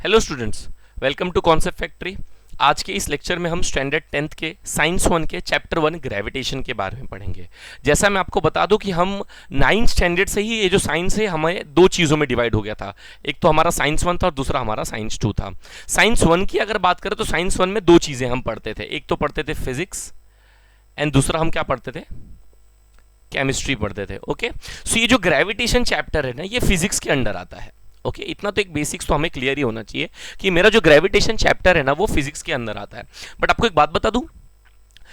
Hello students, welcome to Concept Factory. आज के इस लेक्चर में हम स्टैंडर्ड 10th के साइंस 1 के चैप्टर 1 ग्रेविटेशन के बारे में पढ़ेंगे। जैसा मैं आपको बता दूं कि हम 9th स्टैंडर्ड से ही ये जो साइंस है हमें दो चीज़ों में डिवाइड हो गया था। एक तो हमारा साइंस 1 था और दूसरा हमारा साइंस 2 था। साइंस 1 की अगर बात करें तो साइंस 1 में दो चीज़ें हम पढ़ते थे, एक तो पढ़ते थे फिजिक्स एंड दूसरा हम क्या पढ़ते थे, केमिस्ट्री पढ़ते थे। ओके, सो ये जो ग्रेविटेशन चैप्टर है ना, ये फिजिक्स के अंडर आता है। ओके, इतना तो एक बेसिक्स तो हमें क्लियर ही होना चाहिए कि मेरा जो ग्रेविटेशन चैप्टर है ना वो फिजिक्स के अंदर आता है। बट आपको एक बात बता दूं,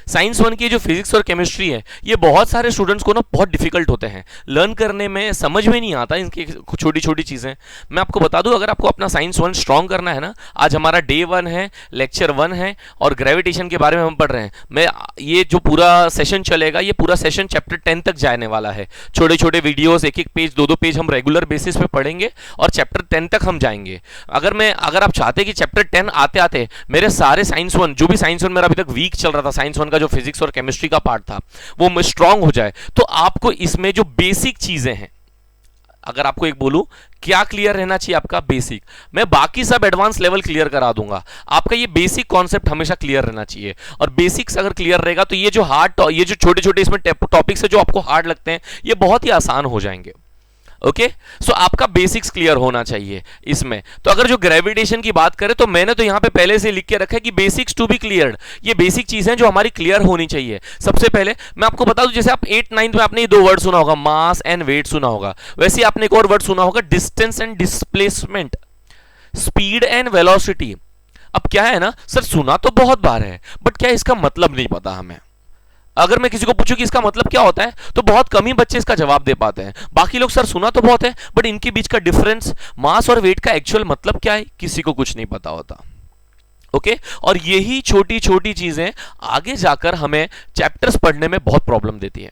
साइंस 1 की जो फिजिक्स और केमिस्ट्री है ये बहुत सारे स्टूडेंट्स को ना बहुत डिफिकल्ट होते हैं लर्न करने में, समझ में नहीं आता इनकी छोटी छोटी चीज़ें। मैं आपको बता दूं, अगर आपको अपना साइंस 1 स्ट्रॉन्ग करना है ना, आज हमारा डे 1 है, लेक्चर 1 है और ग्रेविटेशन के बारे में हम पढ़ रहे हैं। मैं ये जो पूरा सेशन चलेगा, ये पूरा सेशन चैप्टर 10 तक जाने वाला है। छोटे छोटे वीडियोस, एक एक पेज, दो दो पेज हम रेगुलर बेसिस पे पढ़ेंगे और चैप्टर 10 तक हम जाएंगे। अगर आप चाहते कि चैप्टर 10 आते आते मेरे सारे साइंस 1, जो भी साइंस 1 मेरा अभी तक वीक चल रहा था, साइंस 1 का जो फिजिक्स और केमिस्ट्री का पार्ट था, वो स्ट्रांग हो जाए, तो आपको इसमें जो बेसिक चीजें हैं, अगर आपको एक बोलूं क्या क्लियर रहना चाहिए आपका बेसिक, मैं बाकी सब एडवांस लेवल क्लियर करा दूंगा, आपका ये बेसिक कॉन्सेप्ट हमेशा क्लियर रहना चाहिए। और बेसिक्स अगर क्लियर रहेगा तो ये जो छोटे छोटे इसमें टॉपिक्स है जो आपको हार्ड लगते हैं, ये बहुत ही आसान हो जाएंगे। ओके, सो आपका बेसिक्स क्लियर होना चाहिए इसमें। तो अगर जो ग्रेविटेशन की बात करें तो मैंने तो यहां पे पहले से लिख के रखा है कि बेसिक्स टू बी क्लियर्ड। ये बेसिक चीजें जो हमारी क्लियर होनी चाहिए। सबसे पहले मैं आपको बता दूं, जैसे आप 8th 9th में आपने ये दो वर्ड सुना होगा, मास एंड वेट सुना होगा, वैसे आपने एक और वर्ड सुना होगा, distance and displacement, speed and velocity. अब क्या है ना सर, सुना तो बहुत बार है बट क्या इसका मतलब नहीं पता हमें। अगर मैं किसी को पूछूं कि इसका मतलब क्या होता है तो बहुत कम ही बच्चे इसका जवाब दे पाते हैं। बाकी लोग सर सुना तो बहुत है बट इनके बीच का डिफरेंस, मास और वेट का एक्चुअल मतलब क्या है, किसी को कुछ नहीं पता होता। ओके, और यही छोटी छोटी चीजें आगे जाकर हमें चैप्टर्स पढ़ने में बहुत प्रॉब्लम देती है।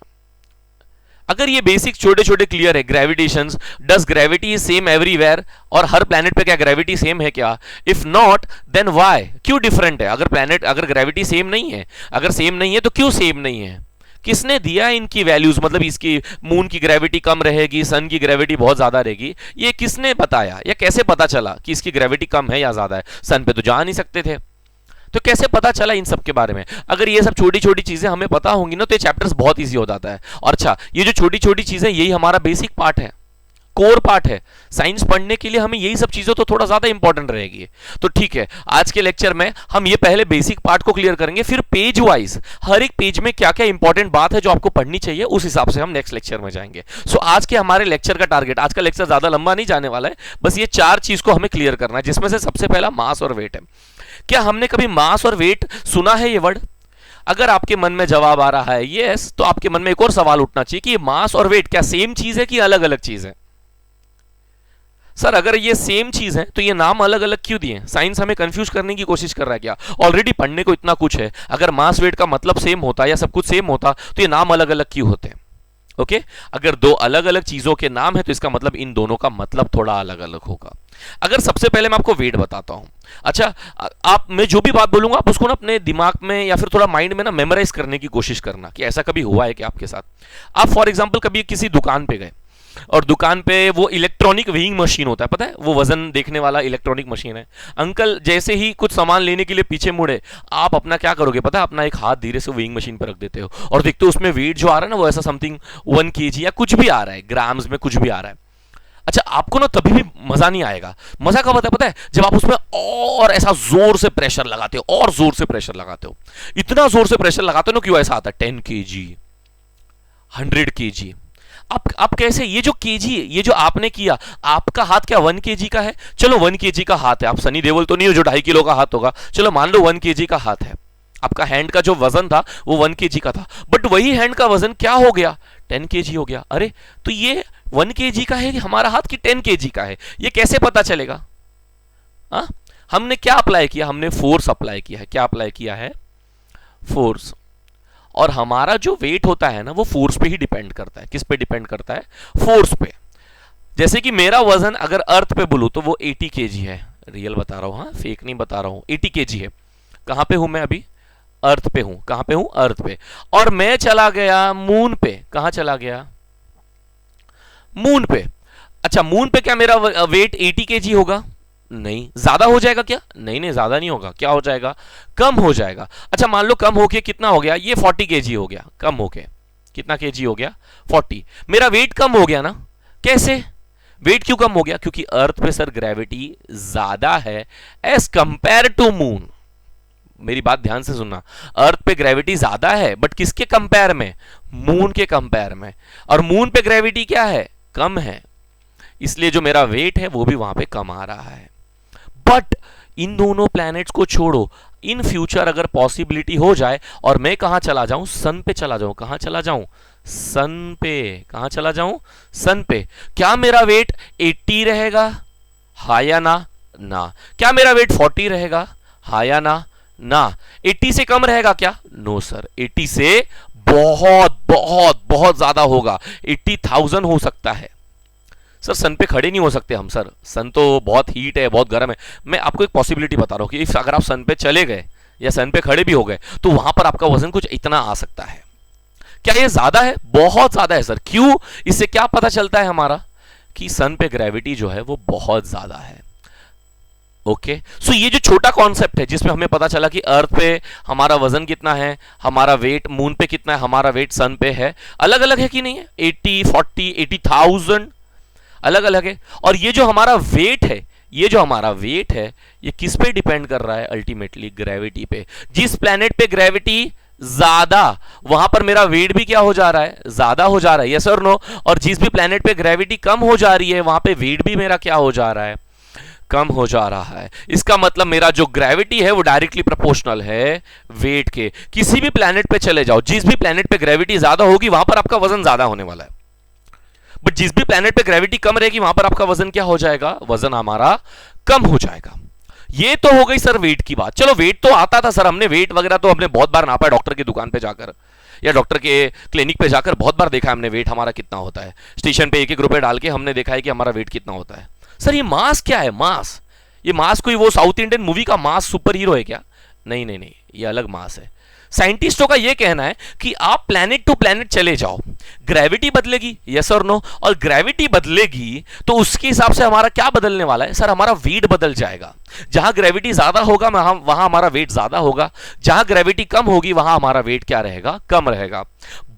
अगर ये बेसिक छोटे छोटे क्लियर है, gravitations, does gravity is same everywhere, और हर प्लैनेट पे क्या ग्रेविटी सेम है क्या, इफ नॉट देन व्हाई, क्यों डिफरेंट है। अगर ग्रेविटी सेम नहीं है, अगर सेम नहीं है तो क्यों सेम नहीं है, किसने दिया इनकी वैल्यूज, मतलब इसकी मून की ग्रेविटी कम रहेगी, सन की ग्रेविटी बहुत ज्यादा रहेगी, ये किसने बताया या कैसे पता चला कि इसकी ग्रेविटी कम है या ज्यादा है। सन पे तो जा नहीं सकते थे, तो कैसे पता चला इन सब के बारे में। अगर ये सब छोटी छोटी चीजें हमें पता होंगी ना तो ये चैप्टर्स बहुत इजी हो जाता है। और अच्छा, ये जो छोटी छोटी चीजें, यही हमारा बेसिक पार्ट है, कोर पार्ट है। साइंस पढ़ने के लिए हमें यही सब चीजें तो थोड़ा ज्यादा इंपॉर्टेंट रहेगी। तो ठीक है, आज के लेक्चर में हम ये पहले बेसिक पार्ट को क्लियर करेंगे, फिर पेज वाइज हर एक पेज में क्या क्या इंपॉर्टेंट बात है जो आपको पढ़नी चाहिए, उस हिसाब से हम नेक्स्ट लेक्चर में जाएंगे। सो आज के हमारे लेक्चर का टारगेट, आज का लेक्चर ज्यादा लंबा नहीं जाने वाला है, बस ये चार चीज को हमें क्लियर करना है, जिसमें से सबसे पहला मास और वेट है। क्या हमने कभी मास और वेट सुना है ये वर्ड? अगर आपके मन में जवाब आ रहा है यस, तो आपके मन में एक और सवाल उठना चाहिए कि मास और वेट क्या सेम चीज है कि अलग अलग चीज है। सर अगर ये सेम चीज है तो ये नाम अलग अलग क्यों दिए? साइंस हमें कंफ्यूज करने की कोशिश कर रहा है क्या? ऑलरेडी पढ़ने को इतना कुछ है, अगर मास वेट का मतलब सेम होता या सब कुछ सेम होता तो ये नाम अलग अलग क्यों होते? ओके, अगर दो अलग अलग चीजों के नाम है तो इसका मतलब इन दोनों का मतलब थोड़ा अलग अलग होगा। अगर सबसे पहले मैं आपको वेट बताता हूं, अच्छा, आप मैं जो भी बात बोलूंगा आप उसको ना अपने दिमाग में या फिर थोड़ा माइंड में ना मेमोराइज करने की कोशिश करना कि ऐसा कभी हुआ है कि आपके साथ। आप फॉर एग्जांपल कभी किसी दुकान पे गए और दुकान पे वो इलेक्ट्रॉनिक वेइंग मशीन होता है, पता है, वो वजन देखने वाला इलेक्ट्रॉनिक मशीन है। अंकल जैसे ही कुछ सामान लेने के लिए पीछे मुड़े, आप अपना क्या करोगे पता है, अपना एक हाथ धीरे से वेइंग मशीन पर रख देते हो और देखते हो उसमें वेट जो आ रहा है ना वो ऐसा समथिंग 1 kg या कुछ भी आ रहा है, ग्राम्स में कुछ भी आ रहा है। अच्छा, आपको ना तभी भी मजा नहीं आएगा। मजा कब आता है पता है? जब आप उसमें और ऐसा जोर से प्रेशर लगाते हो, और जोर से प्रेशर लगाते हो, इतना जोर से प्रेशर लगाते हो ना, क्यों ऐसा आता है 10 kg, 100 kg। आप कैसे, ये जो केजी है, ये जो आपने किया, आपका हाथ क्या 1 kg का है? चलो 1 kg का हाथ है, आप सनी देओल तो नहीं हो जो 2.5 किलो का हाथ होगा, चलो मान लो 1 kg का हाथ है। आपका हैंड का जो वजन था वो 1 kg का था, बट वही हैंड का वजन क्या हो गया, 10 kg हो गया। अरे तो ये 1 kg का है हमारा हाथ कि 10 kg का है, ये कैसे पता चलेगा? हमने क्या अप्लाई किया? हमने फोर्स अप्लाई किया है। क्या अप्लाई किया है? फोर्स। और हमारा जो वेट होता है ना वो फोर्स पे ही डिपेंड करता है। किस पे डिपेंड करता है? फोर्स पे। जैसे कि मेरा वजन अगर अर्थ पे बोलूं तो वो 80 kg है, रियल बता रहा हूं, हाँ फेक नहीं बता रहा हूं, 80 kg है। कहां पे हूं मैं अभी? अर्थ पे हूं। कहां पे हूं? अर्थ पे। और मैं चला गया मून पे। कहां चला गया? मून पे। अच्छा, मून पे क्या मेरा वेट 80 kg होगा? नहीं। ज्यादा हो जाएगा क्या? नहीं नहीं, ज्यादा नहीं होगा। क्या हो जाएगा? कम हो जाएगा। अच्छा मान लो कम होके कितना हो गया? ये 40 केजी हो गया। कम होके कितना केजी हो गया? 40। मेरा वेट कम हो गया ना? कैसे वेट क्यों कम हो गया? क्योंकि अर्थ पे सर ग्रेविटी ज्यादा है एज कंपेयर टू मून। मेरी बात ध्यान से सुनना, अर्थ पे ग्रेविटी ज्यादा है बट किसके कंपेयर में? मून के कंपेयर में। और मून पे ग्रेविटी क्या है? कम है। इसलिए जो मेरा वेट है वो भी वहां पे कम आ रहा है। बट इन दोनों प्लैनेट्स को छोड़ो, इन फ्यूचर अगर पॉसिबिलिटी हो जाए और मैं कहां चला जाऊं? सन पे चला जाऊं। कहां चला जाऊं? सन पे। कहां चला जाऊं? सन पे। क्या मेरा वेट 80 रहेगा? हा या ना? ना। क्या मेरा वेट 40 रहेगा? हा या ना? ना। 80 से कम रहेगा क्या? नो सर, 80 से बहुत बहुत बहुत ज्यादा होगा। 80,000 हो सकता है। सर सन पे खड़े नहीं हो सकते हम सर, सन तो बहुत हीट है, बहुत गर्म है। मैं आपको एक पॉसिबिलिटी बता रहा हूं कि अगर आप सन पे चले गए या सन पे खड़े भी हो गए तो वहां पर आपका वजन कुछ इतना आ सकता है। क्या ये ज्यादा है? बहुत ज्यादा है सर। क्यों? इससे क्या पता चलता है हमारा कि सन पे ग्रेविटी जो है वो बहुत ज्यादा है। ओके सो ये जो छोटा कॉन्सेप्ट है जिसमें हमें पता चला कि अर्थ पे हमारा वजन कितना है, हमारा वेट मून पे कितना है, हमारा वेट सन पे है, अलग अलग है कि नहीं है? 80, 40, 80,000 अलग अलग है। और ये जो हमारा वेट है, ये जो हमारा वेट है, ये किस पे डिपेंड कर रहा है? अल्टीमेटली ग्रेविटी पे। जिस प्लेनेट पे ग्रेविटी ज्यादा, वहां पर मेरा वेट भी क्या हो जा रहा है? ज्यादा हो जा रहा है। यस और नो? और जिस भी प्लेनेट पे ग्रेविटी कम हो जा रही है वहां पे वेट भी मेरा क्या हो जा रहा है? कम हो जा रहा है। इसका मतलब मेरा जो ग्रेविटी है वो डायरेक्टली प्रोपोर्शनल है वेट के। किसी भी प्लेनेट पे चले जाओ, जिस भी प्लेनेट पे ग्रेविटी ज्यादा होगी वहां पर आपका वजन ज्यादा होने वाला है। बट जिस भी प्लेनेट पे ग्रेविटी कम रहेगी वहां पर आपका वजन क्या हो जाएगा? वजन हमारा कम हो जाएगा। ये तो हो गई सर वेट की बात। चलो वेट तो आता था सर, हमने वेट वगैरह तो हमने बहुत बार नापा है डॉक्टर की दुकान पे जाकर या डॉक्टर के क्लिनिक पे जाकर बहुत बार देखा है हमने वेट हमारा कितना होता है। स्टेशन पे एक एक रुपए डाल के हमने देखा है कि हमारा वेट कितना होता है। सर ये मास क्या है? मास, ये मास कोई वो साउथ इंडियन मूवी का मास सुपर हीरो है क्या? नहीं नहीं नहीं, ये अलग मास है। साइंटिस्टों का यह कहना है कि आप प्लैनेट टू प्लैनेट चले जाओ, ग्रेविटी बदलेगी, यस और नो? और ग्रेविटी बदलेगी तो उसके हिसाब से हमारा क्या बदलने वाला है? सर हमारा वेट बदल जाएगा। जहां ग्रेविटी ज्यादा होगा वहां हमारा वेट ज्यादा होगा, जहां ग्रेविटी कम होगी वहां हमारा वेट क्या रहेगा? कम रहेगा।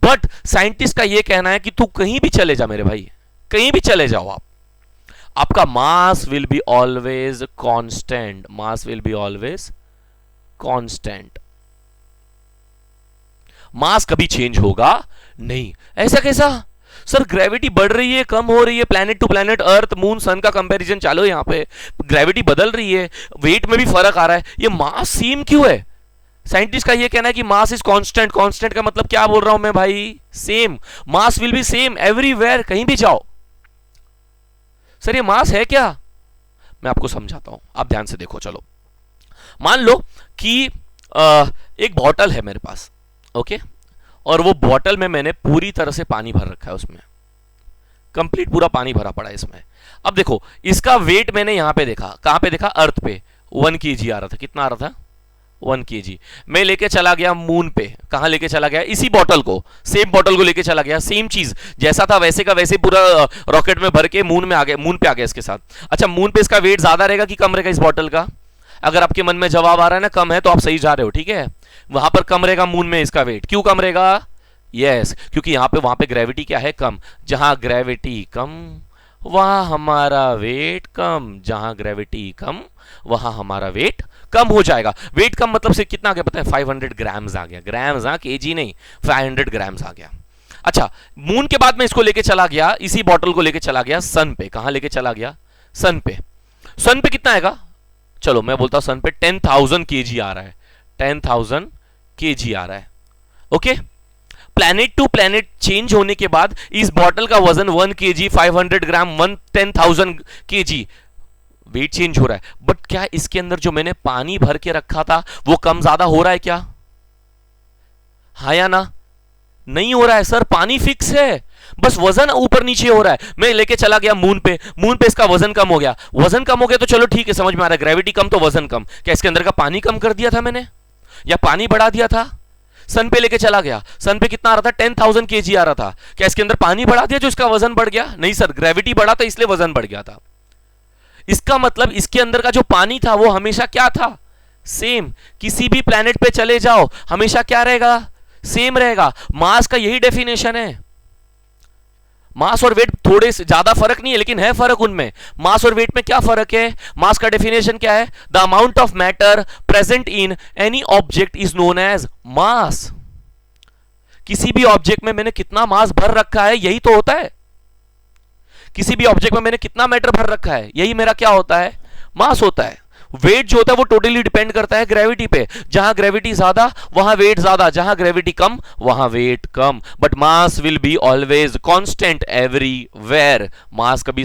बट साइंटिस्ट का यह कहना है कि तू कहीं भी चले जा मेरे भाई, कहीं भी चले जाओ आप, आपका mass will be always constant. Mass will be always constant. Mass कभी चेंज होगा नहीं। ऐसा कैसा? सर ग्रेविटी बढ़ रही है, कम हो रही है, planet to planet, earth moon sun का कंपैरिजन चालो, यहां पे ग्रेविटी बदल रही है, वेट में भी फर्क आ रहा है, ये मास सेम क्यों है? साइंटिस्ट का ये कहना है कि मास इज कांस्टेंट। कांस्टेंट का मतलब क्या बोल रहा हूं मैं भाई? Same. Mass will B same everywhere, कहीं भी जाओ। सर ये मास है क्या? मैं आपको समझाता हूं, आप ध्यान से देखो। चलो मान लो कि एक बॉटल है मेरे पास, ओके, और वो बॉटल में मैंने पूरी तरह से पानी भर रखा है, उसमें कंप्लीट पूरा पानी भरा पड़ा है इसमें। अब देखो इसका वेट मैंने यहां पे देखा, कहां पे देखा? अर्थ पे 1 kg आ रहा था। कितना आ रहा था? 1 kg। मैं लेके चला गया मून पे। कहां लेके चला गया? इसी बॉटल को, सेम बॉटल को लेके चला गया, सेम चीज जैसा था वैसे का वैसे पूरा रॉकेट में भर के मून में आ गया, मून पे आ गया इसके साथ। अच्छा मून पे इसका वेट ज्यादा रहेगा कि कम रहेगा इस बॉटल का? अगर आपके मन में जवाब आ रहा है ना कम है, तो आप सही जा रहे हो, ठीक है। वहां पर कम रहेगा मून में इसका वेट। क्यों कम रहेगा? यस, क्योंकि यहां पे वहां पे ग्रेविटी क्या है? कम। जहां ग्रेविटी कम वहां हमारा वेट कम, जहां ग्रेविटी कम वहां हमारा वेट कम हो जाएगा। वेट कम मतलब से कितना आ गया पता है? 500 ग्राम्स आ गया। ग्राम्स, हाँ, केजी नहीं, 500 ग्राम्स आ गया। अच्छा मून के बाद में इसको लेके चला गया, इसी बॉटल को लेके चला गया सन पे। कहां लेके चला गया? सन पे। सन पे कितना आएगा? चलो मैं बोलता हूं सन पे 10,000 केजी आ रहा है। 10,000 केजी आ रहा है, okay. Planet to planet change होने के बाद इस बॉटल का वजन 1 kg, 500 ग्राम, 10,000 kg वेट चेंज हो रहा है। बट क्या इसके अंदर जो मैंने पानी भर के रखा था वो कम ज्यादा हो रहा है क्या? हाँ या ना? नहीं हो रहा है सर, पानी फिक्स है, बस वजन ऊपर नीचे हो रहा है। मैं लेके चला गया मून पे, मून पे इसका वजन कम हो गया। वजन कम हो गया तो चलो ठीक है, समझ में आ रहा है, ग्रेविटी कम तो वजन कम। क्या इसके अंदर का पानी कम कर दिया था मैंने, या पानी बढ़ा दिया था? सन पे लेके चला गया, सन पे कितना आ रहा था? 10,000 kg आ रहा था। क्या इसके अंदर पानी बढ़ा दिया जो इसका वजन बढ़ गया? नहीं सर, ग्रेविटी बढ़ा था इसलिए वजन बढ़ गया था। इसका मतलब इसके अंदर का जो पानी था वो हमेशा क्या था, सेम। किसी भी प्लेनेट पे चले जाओ हमेशा क्या रहेगा, सेम रहेगा। मास का यही डेफिनेशन है। मास और वेट थोड़े से ज्यादा फर्क नहीं है, लेकिन है फर्क उनमें। मास और वेट में क्या फर्क है, मास का डेफिनेशन क्या है, the amount of matter present in any object is known as mass. किसी भी ऑब्जेक्ट में मैंने कितना मास भर रखा है यही तो होता है। किसी भी ऑब्जेक्ट में मैंने कितना मैटर भर रखा है यही मेरा क्या होता है, मास होता है। वेट जो होता है वो टोटली डिपेंड करता है ग्रेविटी पे। जहां ग्रेविटी ज्यादा वहां वेट ज्यादा, जहां ग्रेविटी कम वहां वेट कम। But mass will be always constant everywhere. Mass कभी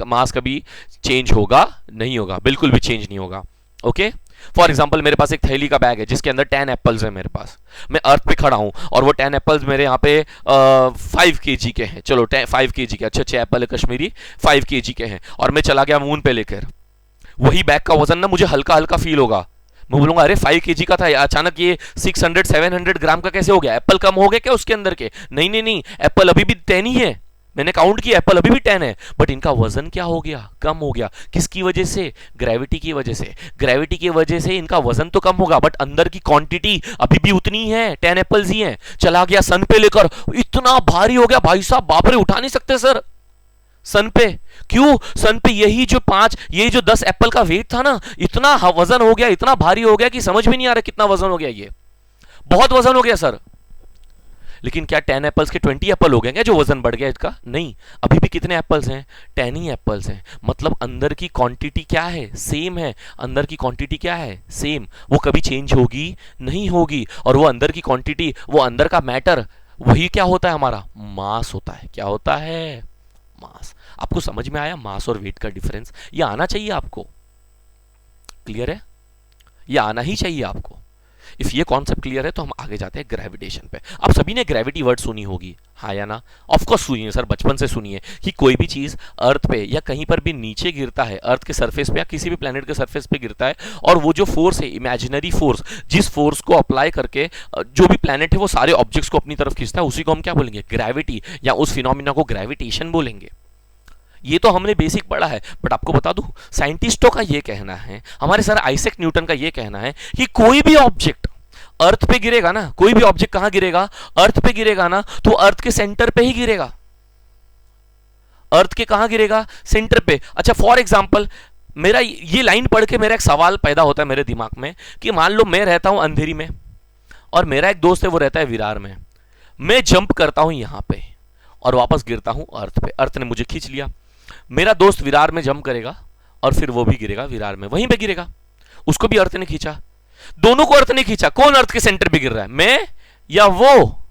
मास कभी चेंज होगा नहीं होगा, बिल्कुल भी चेंज नहीं होगा। ओके, फॉर एग्जाम्पल मेरे पास एक थैली का बैग है जिसके अंदर 10 एप्पल्स है मेरे पास। मैं अर्थ पे खड़ा हूं और वो 10 एप्पल्स मेरे यहाँ पे 5 kg के हैं। चलो 5 kg के, अच्छे अच्छे एप्पल है कश्मीरी, 5 kg के हैं, और मैं चला गया मून पे लेकर। वही बैग का वजन ना मुझे हल्का हल्का फील होगा। मैं बोलूंगा अरे 5 kg का था, अचानक ये 600-700 ग्राम का कैसे हो गया? एप्पल कम हो गए क्या उसके अंदर के? नहीं नहीं नहीं, एप्पल अभी भी 10 ही है। मैंने काउंट किया, एप्पल अभी भी 10 है, बट इनका वजन क्या हो गया, कम हो गया। किसकी वजह से? ग्रेविटी की वजह से। ग्रेविटी की वजह से इनका वजन तो कम होगा, बट अंदर की क्वांटिटी अभी भी उतनी है, 10 एप्पल्स ही हैं। चला गया सन पे लेकर, इतना भारी हो गया भाई साहब, बाप रे, उठा नहीं सकते सर सन पे। क्यों? सन पे यही जो 10 एप्पल का वेट था ना, इतना वजन हो गया, इतना भारी हो गया कि समझ में नहीं आ रहा कितना वजन हो गया। ये बहुत वजन हो गया सर। लेकिन क्या 10 एप्पल्स के 20 एप्पल हो गए क्या जो वजन बढ़ गया इसका? नहीं, अभी भी कितने एप्पल्स हैं? 10 ही एप्पल्स हैं। मतलब अंदर की क्वांटिटी क्या है, सेम है। अंदर की क्वांटिटी क्या है, सेम। वो कभी चेंज होगी नहीं होगी। और वो अंदर की क्वांटिटी, वो अंदर का मैटर, वही क्या होता है हमारा, मास होता है। क्या होता है? मास। आपको समझ में आया मास और वेट का डिफरेंस? ये आना चाहिए आपको। क्लियर है? ये आना ही चाहिए आपको। इफ ये कॉन्सेप्ट क्लियर है तो हम आगे जाते हैं ग्रेविटेशन पे। आप सभी ने ग्रेविटी वर्ड सुनी होगी, हाँ या ना? ऑफ कोर्स सुनी है सर, बचपन से सुनी है कि कोई भी चीज अर्थ पे या कहीं पर भी नीचे गिरता है, अर्थ के सरफेस पे या किसी भी प्लेनेट के सरफेस पे गिरता है, और वो जो फोर्स है, इमेजिनरी फोर्स, जिस फोर्स को अप्लाई करके जो भी प्लेनेट है वो सारे ऑब्जेक्ट्स को अपनी तरफ खींचता है, उसी को हम क्या बोलेंगे, ग्रेविटी, या उस फिनोमिना को ग्रेविटेशन बोलेंगे। ये तो हमने बेसिक पढ़ा है, बट आपको बता दूं, साइंटिस्टों का ये कहना है, हमारे सर आइजैक न्यूटन का ये कहना है कि कोई भी ऑब्जेक्ट अर्थ पे गिरेगा ना, कोई भी ऑब्जेक्ट कहां गिरेगा, अर्थ पे गिरेगा ना, तो अर्थ के सेंटर पे ही गिरेगा। अर्थ के कहां गिरेगा, सेंटर पे। अच्छा, फॉर एग्जांपल मेरा ये लाइन पढ़ के मेरा एक सवाल पैदा होता है मेरे दिमाग में कि मान लो मैं रहता हूं अंधेरी में और मेरा एक दोस्त है वो रहता है विरार में। मैं जंप करता हूं यहां पे और वापस गिरता हूं अर्थ पे। अर्थ ने मुझे खींच लिया। मेरा दोस्त विरार में जंप करेगा और फिर वो भी गिरेगा विरार में, वहीं पे गिरेगा। उसको भी अर्थ ने खींचा, दोनों को अर्थ ने खींचा। कौन अर्थ के सेंटर पे गिर रहा है, मैं या वो?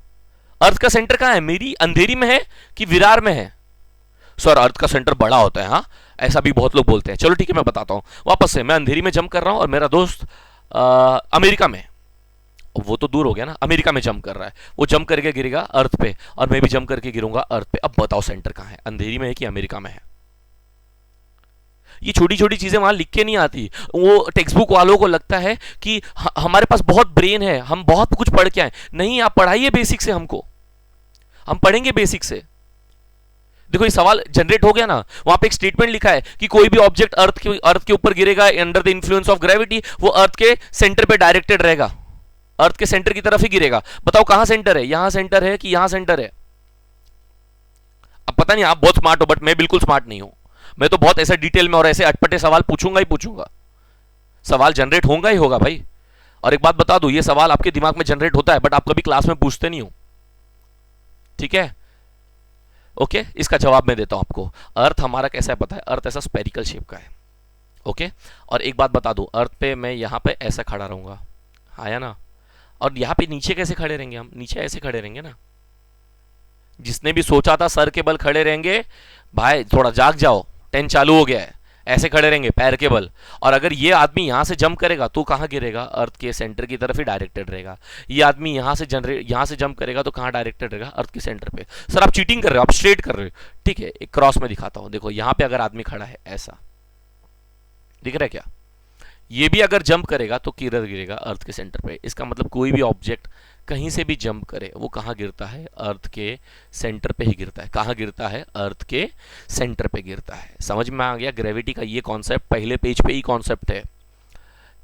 अर्थ का सेंटर कहां है, मेरी अंधेरी में है कि विरार में है? सर अर्थ का सेंटर बड़ा होता है, हाँ, ऐसा भी बहुत लोग बोलते हैं। चलो ठीक है, मैं बताता हूं वापस से। मैं अंधेरी में जंप कर रहा हूं और मेरा दोस्त अमेरिका में, वो तो दूर हो गया ना, अमेरिका में जंप कर रहा है। वो जंप करके गिरेगा अर्थ पे और मैं भी जंप करके गिरूंगा अर्थ पे। अब बताओ सेंटर कहां है, अंधेरी में है कि अमेरिका में है? ये छोटी छोटी चीजें वहां लिख के नहीं आती। वो टेक्स्ट बुक वालों को लगता है कि हमारे पास बहुत ब्रेन है, हम बहुत कुछ पढ़ के आए। नहीं, आप पढ़ाइए बेसिक से हमको, हम पढ़ेंगे बेसिक से। देखो ये सवाल जनरेट हो गया ना, वहां पे एक स्टेटमेंट लिखा है कि कोई भी ऑब्जेक्ट अर्थ के ऊपर गिरेगा under the influence of gravity, वो अर्थ के सेंटर पे डायरेक्टेड रहेगा, अर्थ के सेंटर की तरफ ही गिरेगा। बताओ कहां सेंटर है, यहां सेंटर है कि यहां सेंटर है? अब पता नहीं आप बहुत स्मार्ट हो, बट मैं बिल्कुल स्मार्ट नहीं हूं। मैं तो बहुत ऐसे डिटेल में और ऐसे अटपटे सवाल पूछूंगा ही पूछूंगा। सवाल जनरेट होगा ही होगा भाई। और एक बात बता दूं, ये सवाल आपके दिमाग में जनरेट होता है बट आप कभी क्लास में पूछते नहीं हो, ठीक है? ओके, इसका जवाब मैं देता हूं आपको। अर्थ हमारा कैसा है पता है? अर्थ ऐसा स्पेरिकल शेप का है। ओके, और एक बात बता दूं, अर्थ पे मैं यहां पे ऐसा खड़ा रहूंगा, आया ना? और यहां पे नीचे कैसे खड़े रहेंगे हम? नीचे ऐसे खड़े रहेंगे ना। जिसने भी सोचा था सर के बल खड़े रहेंगे, भाई थोड़ा जाग जाओ, 10 चालू हो गया है। ऐसे खड़े रहेंगे पैर के बल। और अगर ये आदमी यहां से जंप करेगा तो कहां गिरेगा? अर्थ के सेंटर की तरफ ही डायरेक्टेड रहेगा। ये आदमी यहां से जंप करेगा तो कहां डायरेक्टेड रहेगा? अर्थ के सेंटर पे। सर आप चीटिंग कर रहे हो, आप स्ट्रेट कर रहे हो। ठीक है, एक क्रॉस में दिखाता हूं। देखो यहां पे अगर आदमी खड़ा है, ऐसा दिख रहा है क्या? ये भी अगर जंप करेगा तो किधर गिरेगा? अर्थ के सेंटर पे। इसका मतलब कोई भी ऑब्जेक्ट कहीं से भी जंप करे वो कहाँ गिरता है? अर्थ के सेंटर पे ही गिरता है। कहाँ गिरता है? अर्थ के सेंटर पे गिरता है। समझ में आ गया? ग्रेविटी का ये कॉन्सेप्ट पहले पेज पे ही कॉन्सेप्ट है।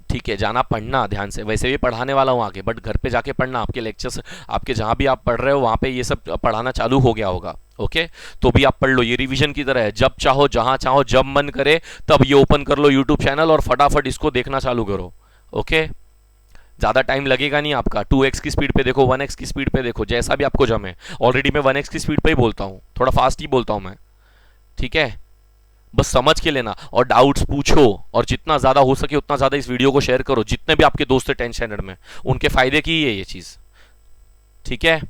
ठीक है, जाना पढ़ना ध्यान से, वैसे भी पढ़ाने वाला हूँ आगे, बट घर पे जाके पढ़ना। आपके लेक्चर्स, आपके जहाँ भी आप पढ़ रहे हो वहाँ पे ये सब पढ़ाना चालू हो गया होगा। ओके, तो भी आप पढ़ लो, ये रिवीजन की तरह है। जब चाहो, जहाँ चाहो, जब मन करे तब ये ओपन कर लो यूट्यूब चैनल और फटाफट इसको देखना चालू करो। ओके, ज़्यादा टाइम लगेगा नहीं आपका। 2x की स्पीड पे देखो, 1x की स्पीड पे देखो, जैसा भी आपको जमे। ऑलरेडी मैं 1x की स्पीड पे ही बोलता हूँ, थोड़ा फास्ट ही बोलता हूँ मैं। ठीक है, बस समझ के लेना और डाउट्स पूछो, और जितना ज़्यादा हो सके उतना ज़्यादा इस वीडियो को शेयर करो। जितने भी आपके दोस्त हैं 10th स्टैंडर्ड में, उनके फायदे की ही है ये चीज़। ठीक है,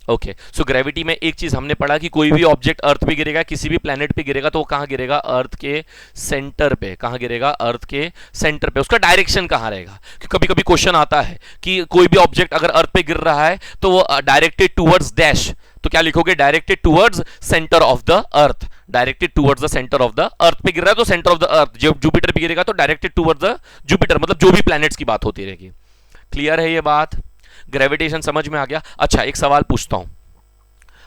ओके। सो ग्रेविटी में एक चीज हमने पढ़ा कि कोई भी ऑब्जेक्ट अर्थ पे गिरेगा, किसी भी प्लेनेट पे गिरेगा, तो वो कहाँ गिरेगा? अर्थ के सेंटर पे। कहाँ गिरेगा? अर्थ के सेंटर पे। उसका डायरेक्शन कहाँ रहेगा? कभी कभी क्वेश्चन आता है कि कोई भी ऑब्जेक्ट अगर अर्थ पे गिर रहा है तो वो डायरेक्टेड टूवर्ड्स डैश, तो क्या लिखोगे? Directed towards centre of the earth. Directed towards the centre of the earth पे गिर रहा है तो सेंटर ऑफ द अर्थ। जब जुपिटर पे गिरेगा तो डायरेक्टेड टूवर्ड्स द जुपिटर, मतलब जो भी प्लैनेट्स की बात होती रहेगी। क्लियर है ये बात? ग्रेविटेशन समझ में आ गया? अच्छा, एक सवाल पूछता हूं।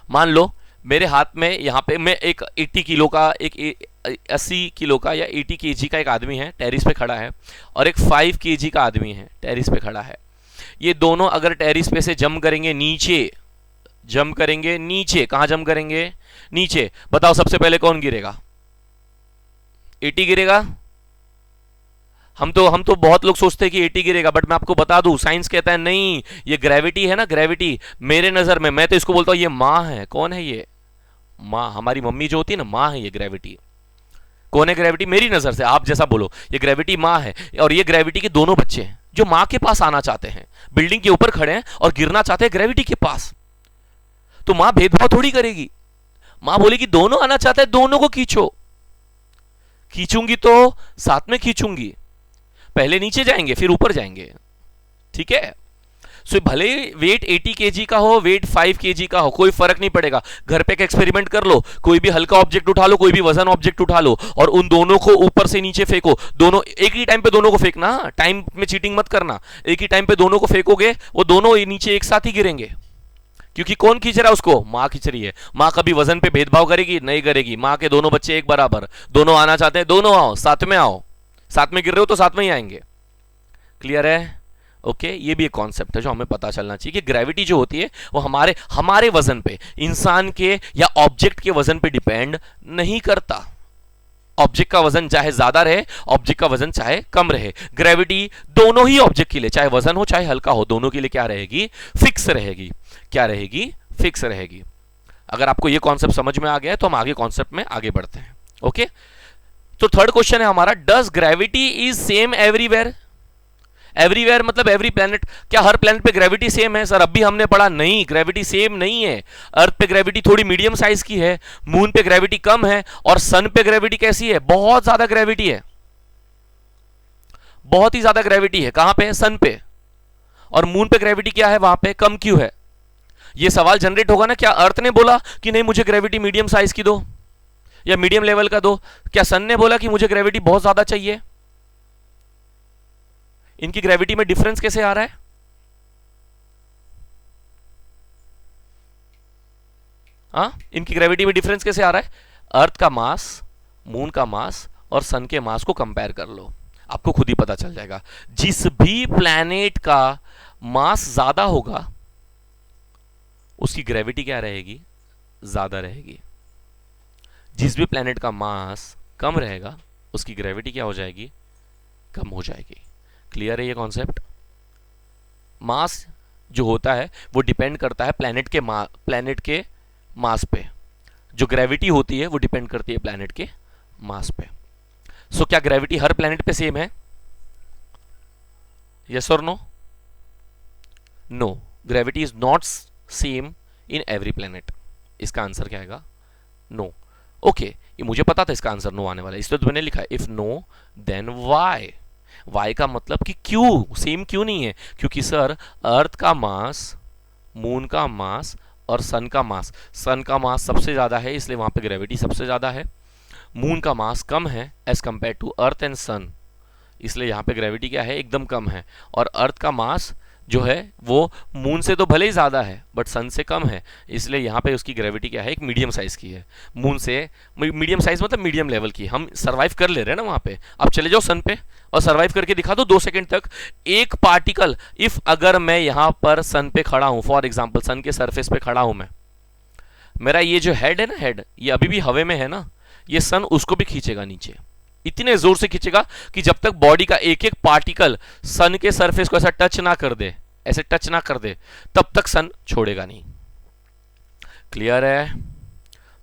मान लो मेरे हाथ में यहाँ पे मैं एक 80 किलो का, एक 80 किलो का या 80 केजी का एक आदमी है, टेरिस पे खड़ा है, और एक 5 केजी का आदमी है, टेरिस पे खड़ा है। ये दोनों अगर टेरिस पे से जंप करेंगे नीचे, जंप करेंगे नीचे, कहाँ जंप करेंगे? नीचे। बताओ सबसे पहले कौन गिरेगा? 80 गिरेगा? हम तो बहुत लोग सोचते हैं कि 80 गिरेगा, बट मैं आपको बता दूं, साइंस कहता है नहीं, ये ग्रेविटी है ना, ग्रेविटी मेरे नजर में, मैं तो इसको बोलता हूं ये माँ है। कौन है ये? माँ, हमारी मम्मी जो होती है ना, माँ है ये ग्रेविटी। कौन है ग्रेविटी? मेरी नजर से, आप जैसा बोलो, ये ग्रेविटी माँ है। और ये ग्रेविटी के दोनों बच्चे हैं जो माँ के पास आना चाहते हैं, बिल्डिंग के ऊपर खड़े हैं और गिरना चाहते हैं ग्रेविटी के पास। तो माँ भेदभाव थोड़ी करेगी, माँ बोलेगी दोनों आना चाहते हैं, दोनों को खींचो। खींचूंगी तो साथ में खींचूंगी, पहले नीचे जाएंगे फिर ऊपर जाएंगे। ठीक है, सो भले वेट 80 केजी का हो, वेट 5 केजी का हो, कोई फर्क नहीं पड़ेगा। घर पे एक एक्सपेरिमेंट कर लो, कोई भी हल्का ऑब्जेक्ट उठा लो, कोई भी वजन ऑब्जेक्ट उठा लो, और उन दोनों को ऊपर से नीचे फेंको। दोनों एक ही टाइम पे दोनों को फेंकना, टाइम में चीटिंग मत करना। एक ही टाइम पे दोनों को फेंकोगे, वो दोनों नीचे एक साथ ही गिरेंगे। क्योंकि कौन खींच रहा है उसको? माँ खींच रही है। माँ कभी वजन पे भेदभाव करेगी? नहीं करेगी। माँ के दोनों बच्चे एक बराबर, दोनों आना चाहते हैं, दोनों आओ, साथ में आओ, साथ में गिर रहे हो तो साथ में ही आएंगे। क्लियर है? ओके, ये भी एक कॉन्सेप्ट है जो हमें पता चलना चाहिए कि ग्रेविटी जो होती है वो हमारे वजन पे, इंसान के या ऑब्जेक्ट के वजन पे डिपेंड नहीं करता। ऑब्जेक्ट का वजन चाहे ज्यादा रहे, ऑब्जेक्ट का वजन चाहे कम रहे, ग्रेविटी दोनों ही ऑब्जेक्ट के लिए, चाहे वजन हो चाहे हल्का हो, दोनों के लिए क्या रहेगी? फिक्स रहेगी। क्या रहेगी? फिक्स रहेगी। अगर आपको ये कॉन्सेप्ट समझ में आ गया है तो हम आगे कॉन्सेप्ट में आगे बढ़ते हैं। ओके, तो थर्ड क्वेश्चन है हमारा, does gravity is same everywhere? Everywhere मतलब एवरी प्लेनेट। क्या हर प्लेनेट पे ग्रेविटी सेम है? सर अभी हमने पढ़ा नहीं, ग्रेविटी सेम नहीं है। अर्थ पे ग्रेविटी थोड़ी मीडियम साइज की है, मून पे ग्रेविटी कम है, और सन पे ग्रेविटी कैसी है? बहुत ज्यादा ग्रेविटी है, बहुत ही ज्यादा ग्रेविटी है। कहां पे? सन पे। और मून पे ग्रेविटी क्या है? वहां पे कम क्यों है? ये सवाल जनरेट होगा ना, क्या अर्थ ने बोला कि नहीं मुझे ग्रेविटी मीडियम साइज की दो या मीडियम लेवल का दो? क्या सन ने बोला कि मुझे ग्रेविटी बहुत ज्यादा चाहिए? इनकी ग्रेविटी में डिफरेंस कैसे आ रहा है? इनकी ग्रेविटी में डिफरेंस कैसे आ रहा है? अर्थ का मास, मून का मास और सन के मास को कंपेयर कर लो, आपको खुद ही पता चल जाएगा। जिस भी प्लैनेट का मास ज्यादा होगा उसकी ग्रेविटी क्या रहेगी? ज्यादा रहेगी। जिस भी प्लैनेट का मास कम रहेगा उसकी ग्रेविटी क्या हो जाएगी? कम हो जाएगी। क्लियर है ये कॉन्सेप्ट? मास जो होता है वो डिपेंड करता है प्लैनेट के मास पे। जो ग्रेविटी होती है वो डिपेंड करती है प्लैनेट के मास पे। सो क्या ग्रेविटी हर प्लैनेट पे सेम है? यस और no? No, gravity is not same in every planet. इसका आंसर क्या आएगा? नो। ओके, ये मुझे पता था इसका आंसर नो आने वाला है, इसलिए तो मैंने लिखा है if no then why. Why का मतलब कि क्यों सेम क्यों नहीं है? क्योंकि सर अर्थ का मास, मून का मास और सन का मास सबसे ज्यादा है, इसलिए वहां पे ग्रेविटी सबसे ज्यादा है। मून का मास कम है as compare to earth and sun, इसलिए यहाँ पे ग्रेविटी क्या है, एकदम कम है। और अर्थ का मास जो है वो मून से तो भले ही ज़्यादा है बट सन से कम है, इसलिए यहाँ पे उसकी ग्रेविटी क्या है, एक मीडियम साइज़ की है। मून से मीडियम साइज़ मतलब मीडियम लेवल की। हम सर्वाइव कर ले रहे हैं ना वहाँ पे। अब चले जाओ सन पे और सर्वाइव करके दिखा दो 2 सेकंड तक। एक पार्टिकल, इफ अगर मैं यहाँ पर सन पे खड़ा हूँ, फॉर एग्जाम्पल सन के सरफेस पे खड़ा हूँ मैं, मेरा ये जो हेड है ना, हेड ये अभी भी हवा में है ना, ये सन उसको भी खींचेगा नीचे, इतने जोर से खींचेगा कि जब तक बॉडी का एक एक पार्टिकल सन के सरफेस को ऐसा टच ना कर दे, ऐसे टच ना कर दे, तब तक सन छोड़ेगा नहीं। क्लियर है?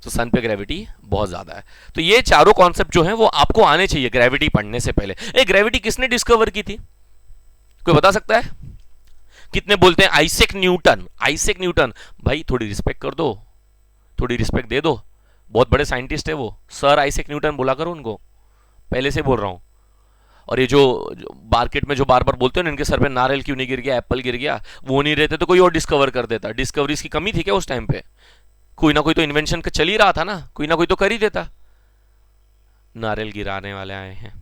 तो सन पे ग्रेविटी बहुत ज्यादा है। तो ये चारों कॉन्सेप्ट जो हैं वो आपको आने चाहिए ग्रेविटी पढ़ने से पहले। ग्रेविटी किसने डिस्कवर की थी, कोई बता सकता है? कितने बोलते हैं आइजैक न्यूटन। आइजैक न्यूटन, भाई थोड़ी रिस्पेक्ट कर दो, थोड़ी रिस्पेक्ट दे दो, बहुत बड़े साइंटिस्ट है वो। सर आइजैक न्यूटन बोला करो उनको, पहले से बोल रहा हूं। और ये जो मार्केट में जो बार बार बोलते हैं ना, इनके सर पे नारियल क्यों नहीं गिर गया, एप्पल गिर गया, वो नहीं रहते तो कोई और डिस्कवर कर देता। डिस्कवरीज की कमी थी क्या उस टाइम पे? कोई ना कोई तो इन्वेंशन चल ही रहा था ना, कोई ना कोई तो कर ही देता। नारियल गिराने वाले आए हैं,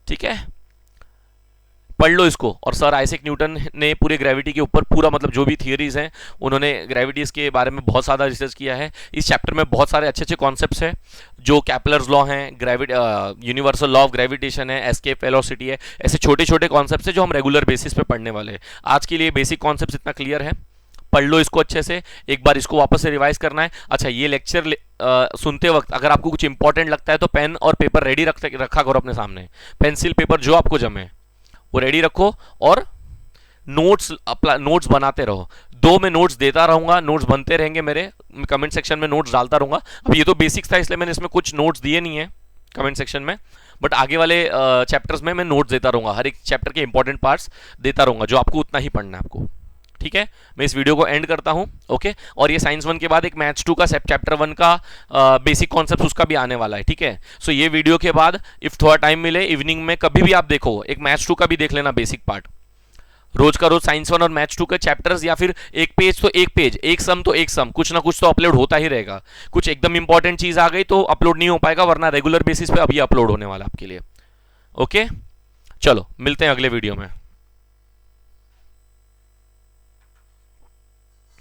ठीक है, पढ़ लो इसको। और सर आइजैक न्यूटन ने पूरे ग्रेविटी के ऊपर पूरा, मतलब जो भी थियरीज हैं उन्होंने ग्रेविटीज के बारे में बहुत ज़्यादा रिसर्च किया है। इस चैप्टर में बहुत सारे अच्छे अच्छे कॉन्सेप्ट्स हैं, जो कैपलर्स लॉ हैं, यूनिवर्सल लॉ ऑफ ग्रेविटेशन है, एस्केप वेलोसिटी है, ऐसे छोटे छोटे कॉन्सेप्ट्स हैं जो हम रेगुलर बेसिस पे पढ़ने वाले हैं। आज के लिए बेसिक कॉन्सेप्ट इतना क्लियर है, पढ़ लो इसको अच्छे से, एक बार इसको वापस से रिवाइज करना है। अच्छा, ये लेक्चर सुनते वक्त अगर आपको कुछ इंपॉर्टेंट लगता है तो पेन और पेपर रेडी रखा करो अपने सामने, पेंसिल पेपर जो आपको जमे वो रेडी रखो, और नोट्स बनाते रहो। 2 में नोट्स देता रहूंगा, नोट्स बनते रहेंगे मेरे, कमेंट सेक्शन में नोट्स डालता रहूंगा। अब ये तो बेसिक्स था इसलिए मैंने इसमें कुछ नोट्स दिए नहीं है कमेंट सेक्शन में, बट आगे वाले चैप्टर्स में मैं नोट्स देता रहूंगा, हर एक चैप्टर के इंपॉर्टेंट पार्ट्स देता रहूंगा, जो आपको उतना ही पढ़ना है आपको। ठीक है, मैं इस वीडियो को एंड करता हूं। ओके, और ये साइंस 1 के बाद एक मैथ्स 2 का चैप्टर 1 का बेसिक कॉन्सेप्ट उसका भी आने वाला है। ठीक है, सो ये वीडियो के बाद इफ थोड़ा टाइम मिले इवनिंग में कभी भी आप देखो, एक मैथ्स 2 का भी देख लेना बेसिक पार्ट। रोज का रोज साइंस 1 और मैथ्स 2 के चैप्टर्स, या फिर एक पेज तो एक पेज, एक सम तो एक सम, कुछ ना कुछ तो अपलोड होता ही रहेगा। कुछ एकदम इंपॉर्टेंट चीज आ गई तो अपलोड नहीं हो पाएगा, वरना रेगुलर बेसिस पे अभी अपलोड होने वाला आपके लिए। ओके, चलो मिलते हैं अगले वीडियो में।